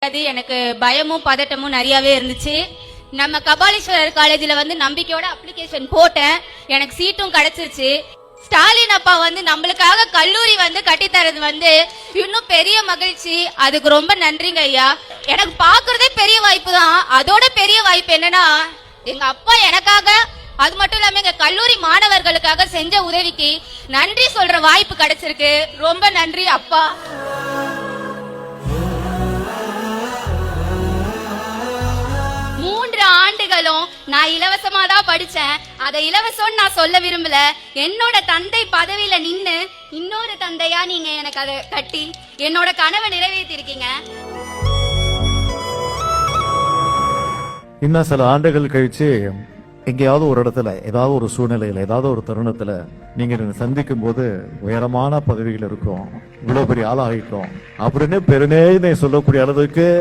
அது எனக்கு பயமும் பதட்டமும் நிறையவே இருந்துச்சு. நம்ம கபாலீஸ்வரர் காலேஜில் வந்து நம்பிக்கையோட அப்ளிகேஷன் போட்டேன். எனக்கு சீட்டும் கிடைச்சிருச்சு. ஸ்டாலின் அப்பா வந்து நம்மளுக்காக கல்லூரி வந்து கட்டித்தரது வந்து இன்னும் பெரிய மகிழ்ச்சி. அதுக்கு ரொம்ப நன்றிங்க ஐயா. எனக்கு பாக்குறதே பெரிய வாய்ப்பு தான். அதோட பெரிய வாய்ப்பு என்னன்னா, எங்க அப்பா எனக்காக, அது மட்டும் இல்லாம எங்க கல்லூரி மாணவர்களுக்காக செஞ்ச உதவிக்கு நன்றி சொல்ற வாய்ப்பு கிடைச்சிருக்கு. ரொம்ப நன்றி அப்பா. 3 ஆண்டுகளும் நான் இலவசமா தான் படிச்சேன். அதை இலவசம் நான் சொல்ல விரும்பல. என்னோட தந்தை பதவியில நின்னு இன்னொரு தந்தையா நீங்க எனக்கு அதை கட்டி என்னோட கனவை நிறைவேற்றி இருக்கீங்க. இன்னும் சில ஆண்டுகள் கழிச்சு எங்கேயாவது ஒரு இடத்துல, ஏதாவது ஒரு சூழ்நிலையில, ஏதாவது ஒரு தருணத்துல நீங்க சந்திக்கும் போது உயரமான பதவிகள் இருக்கும், இவ்வளவு பெரிய ஆளாகிட்டோம் அப்படின்னு பெருநேய் சொல்லக்கூடிய அளவுக்கு